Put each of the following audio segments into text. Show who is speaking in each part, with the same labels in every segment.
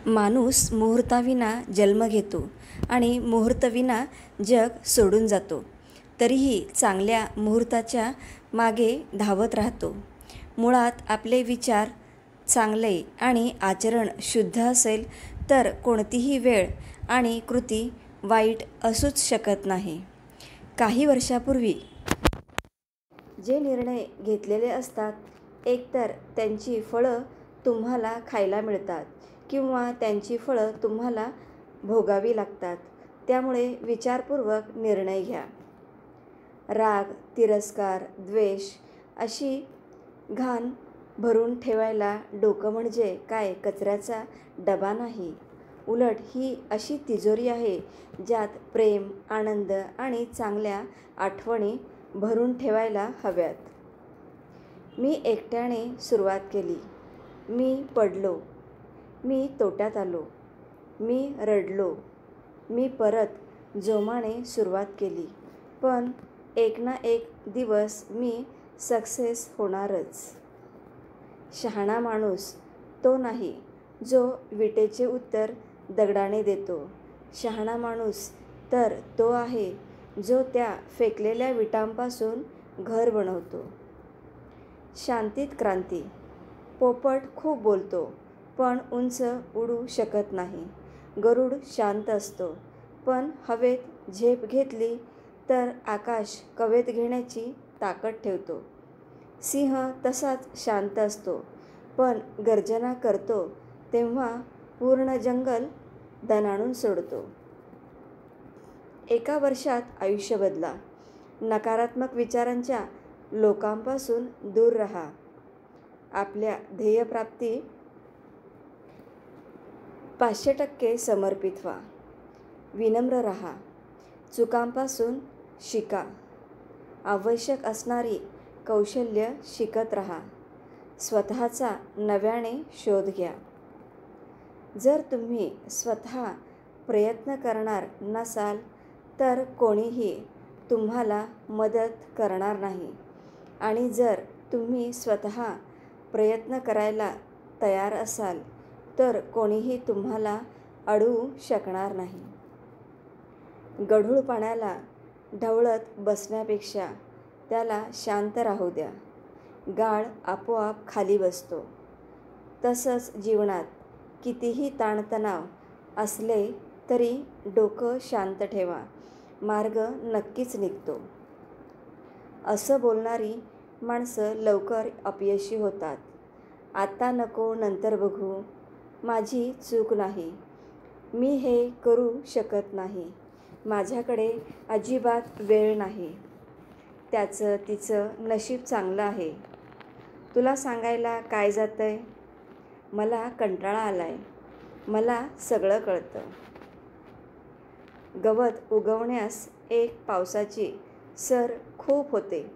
Speaker 1: माणूस मुहूर्ताविना जन्म घेतो आणि मुहूर्तविना जग सोडून जातो. तरीही चांगल्या मुहूर्ताच्या मागे धावत राहतो. मुळात आपले विचार चांगले आणि आचरण शुद्ध असेल तर कोणतीही वेळ आणि कृती वाईट असूच शकत नाही. काही वर्षापूर्वी जे निर्णय घेतलेले असतात, एकतर त्यांची फळं तुम्हाला खायला मिळतात किंवा त्यांची फळं तुम्हाला भोगावी लागतात. त्यामुळे विचारपूर्वक निर्णय घ्या. राग, तिरस्कार, द्वेष अशी घाण भरून ठेवायला डोकं म्हणजे काय कचऱ्याचा डबा नाही. उलट ही अशी तिजोरी आहे ज्यात प्रेम, आनंद आणि चांगल्या आठवणी भरून ठेवायला हव्यात. मी एकट्याने सुरुवात केली. मी पडलो. मी तोट्यात आलो. मी रडलो. मी परत जोमाने सुरुवात केली. पण एक ना एक दिवस मी सक्सेस होणारच. शहाणा माणूस तो नाही जो विटेचे उत्तर दगडाने देतो. शहाणा माणूस तर तो आहे जो त्या फेकलेल्या विटांपासून घर बनवतो. शांतीत क्रांती. पोपट खूप बोलतो पण उंच उडू शकत नाही. गरुड शांत असतो पण हवेत झेप घेतली तर आकाश कवेत घेण्याची ताकद ठेवतो. सिंह तसाच शांत असतो पण गर्जना करतो तेव्हा पूर्ण जंगल दणाणून सोडतो. एका वर्षात आयुष्य बदला. नकारात्मक विचारांच्या लोकांपासून दूर राहा. आपल्या ध्येयप्राप्ती 500% समर्पित व्हा. विनम्र राहा. चुकांपासून शिका. आवश्यक असणारी कौशल्य शिकत राहा. स्वतःचा नव्याने शोध घ्या. जर तुम्ही स्वतः प्रयत्न करणार नसाल तर कोणीही तुम्हाला मदत करणार नाही आणि जर तुम्ही स्वतः प्रयत्न करायला तयार असाल तर कोणीही तुम्हाला अडवू शकणार नाही. गढूळ पाण्याला ढवळत बसण्यापेक्षा त्याला शांत राहू द्या. गाळ आपोआप खाली बसतो. तसंच जीवनात कितीही ताणतणाव असले तरी डोकं शांत ठेवा. मार्ग नक्कीच निघतो. असं बोलणारी माणसं लवकर अपयशी होतात. आता नको, नंतर बघू. माझी चूक नाही. मी हे करू शकत नाही. माझ्याकडे अजिबात वेळ नाही. त्याचं तिचं नशीब चांगलं आहे. तुला सांगायला काय जातंय? मला कंटाळा आलाय. मला सगळं कळतं. गवत उगवण्यास एक पावसाची सर खूप होते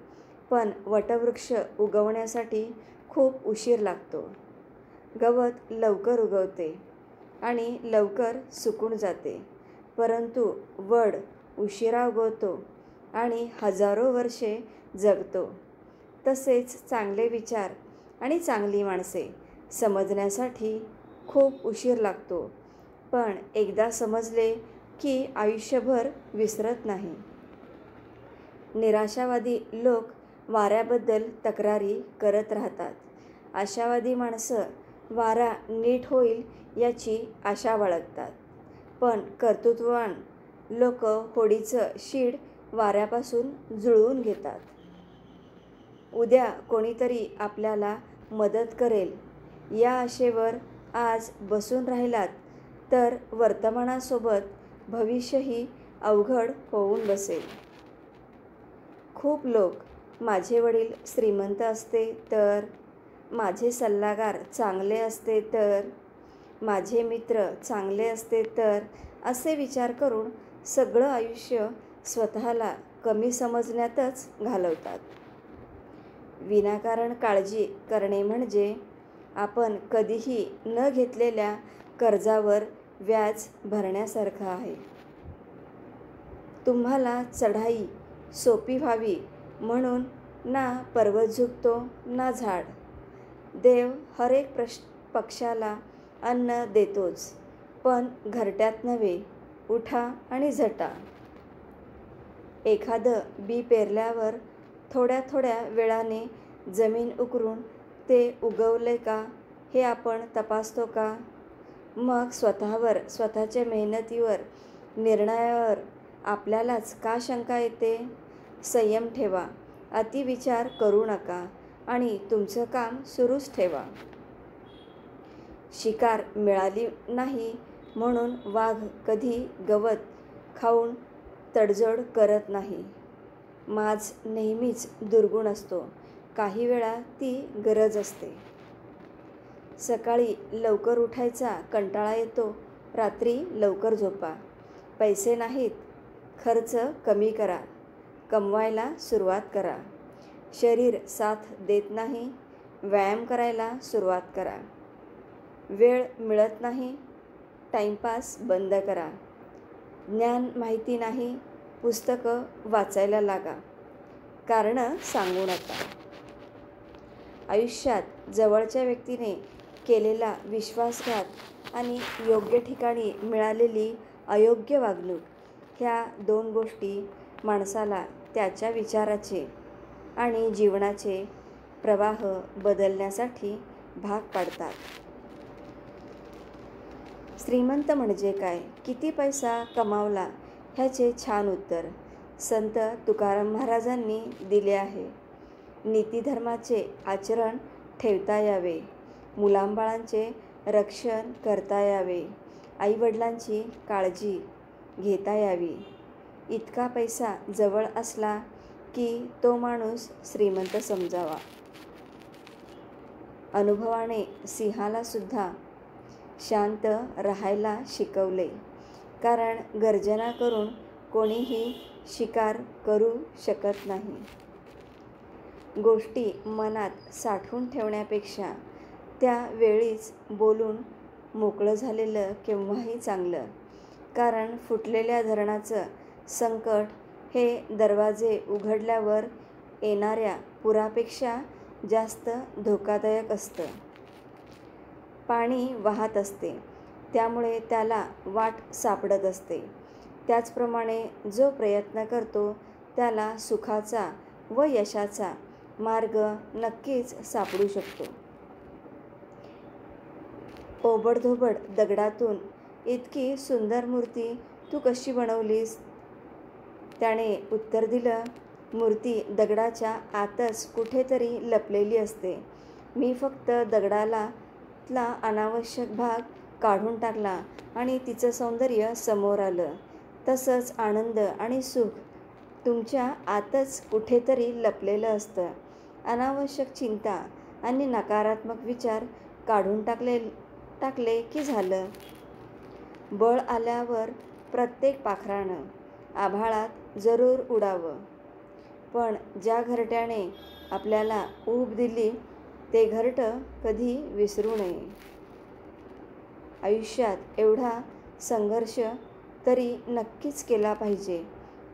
Speaker 1: पण वटवृक्ष उगवण्यासाठी खूप उशीर लागतो. गवत लवकर उगवते आणि लवकर सुकून जाते परंतु वड उशिरा उगवतो आणि हजारो वर्षे जगतो. तसेच चांगले विचार आणि चांगली माणसे समजण्यासाठी खूप उशीर लागतो पण एकदा समजले की आयुष्यभर विसरत नाही. निराशावादी लोक वाऱ्याबद्दल तक्रारी करत राहतात. आशावादी माणसं वारा नीट होईल याची आशा बाळगतात. पण कर्तृत्ववान लोक होडीचं शीड वाऱ्यापासून जुळवून घेतात. उद्या कोणीतरी आपल्याला मदत करेल या आशेवर आज बसून राहिलात तर वर्तमानासोबत भविष्यही अवघड होऊन बसेल. खूप लोक माझे वडील श्रीमंत असते तर, माझे सल्लागार चांगले असते तर, माझे मित्र चांगले असते तर असे विचार करून सगळं आयुष्य स्वतःला कमी समजण्यातच घालवतात. विनाकारण काळजी करणे म्हणजे आपण कधीही न घेतलेल्या कर्जावर व्याज भरण्यासारखं आहे. तुम्हाला चढाई सोपी व्हावी म्हणून ना पर्वत झुकतो ना झाड. देव हर एक पक्षाला अन्न देतोच पण घरट्यात नव्हे, उठा आणि झटा. एखादं बी पेरल्यावर थोड्या थोड्या वेळाने जमीन उकरून ते उगवले का हे आपण तपासतो का? मग स्वतःवर, स्वतःच्या मेहनतीवर, निर्णयावर आपल्यालाच का शंका येते? संयम ठेवा, अतिविचार करू नका आणि तुमचं काम सुरूच ठेवा. शिकार मिळाली नाही म्हणून वाघ कधी गवत खाऊन तडजोड करत नाही. माज नेहमीच दुर्गुण असतो, काही वेळा ती गरज असते. सकाळी लवकर उठायचा कंटाळा येतो, रात्री लवकर झोपा. पैसे नाहीत, खर्च कमी करा, कमवायला सुरुवात करा. शरीर साथ देत नाही, व्यायाम करायला सुरुवात करा. वेळ मिळत नाही, टाईमपास बंद करा. ज्ञान माहिती नाही, पुस्तकं वाचायला लागा. कारणं सांगू नका. आयुष्यात जवळच्या व्यक्तीने केलेला विश्वासघात आणि योग्य ठिकाणी मिळालेली अयोग्य वागणूक, ह्या 2 गोष्टी माणसाला त्याच्या विचाराचे आणि जीवनाचे प्रवाह बदलण्यासाठी भाग पाडतात. श्रीमंत म्हणजे काय? किती पैसा कमावला? ह्याचे छान उत्तर संत तुकाराम महाराजांनी दिले आहे. नीतिधर्माचे आचरण ठेवता यावे, मुलांबाळांचे रक्षण करता यावे, आईवडिलांची काळजी घेता यावी. इतका पैसा जवळ असला की तो माणूस श्रीमंत समजावा. अनुभवाने सिंहाला सुद्धा शांत राहायला शिकवले, कारण गर्जना करून कोणीही शिकार करू शकत नाही. गोष्टी मनात साठवून ठेवण्यापेक्षा त्या वेळीच बोलून मोकळं झालेलं केव्हाही चांगलं, कारण फुटलेल्या धरणाचं संकट हे दरवाजे उघडल्यावर येणाऱ्या पुरापेक्षा जास्त धोकादायक असतं. पाणी वाहत असते, त्यामुळे त्याला वाट सापडत असते. त्याचप्रमाणे जो प्रयत्न करतो त्याला सुखाचा व यशाचा मार्ग नक्कीच सापडू शकतो. ओबडधोबड दगडातून इतकी सुंदर मूर्ती तू कशी बनवलीस? त्याने उत्तर दिलं, मूर्ती दगडाच्या आतच कुठेतरी लपलेली असते. मी फक्त दगडाला अनावश्यक भाग काढून टाकला आणि तिचं सौंदर्य समोर आलं. तसंच आनंद आणि सुख तुमच्या आतच कुठेतरी लपलेलं असतं. अनावश्यक चिंता आणि नकारात्मक विचार काढून टाकले की झालं. बळ आल्यावर प्रत्येक पाखरानं आभाळात जरूर उडावं, पण ज्या घरट्याने आपल्याला ऊब दिली ते घरटं कधी विसरू नये. आयुष्यात एवढा संघर्ष तरी नक्कीच केला पाहिजे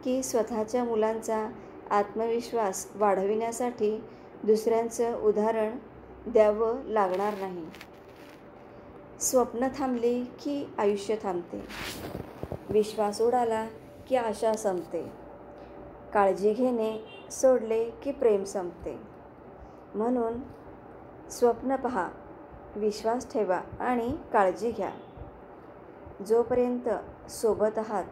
Speaker 1: की स्वतःच्या मुलांचा आत्मविश्वास वाढविण्यासाठी दुसऱ्यांचं उदाहरण द्यावं लागणार नाही. स्वप्न थांबली की आयुष्य थांबते, विश्वास उडाला की आशा संपते, काळजी घेणे सोडले की प्रेम संपते. म्हणून स्वप्न पहा, विश्वास ठेवा आणि काळजी घ्या. जोपर्यंत सोबत आहात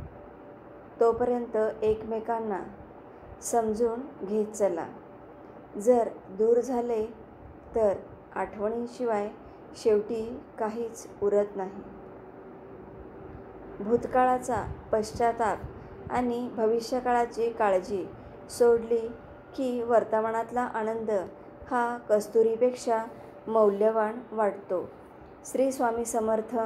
Speaker 1: तोपर्यंत एकमेकांना समजून घेत चला. जर दूर झाले तर आठवणींशिवाय शेवटी काहीच उरत नाही. भूतकाळाचा पश्चाताप आणि भविष्यकाळाची काळजी सोडली की वर्तमानातला आनंद हा कस्तुरीपेक्षा मौल्यवान वाटतो. श्री स्वामी समर्थ.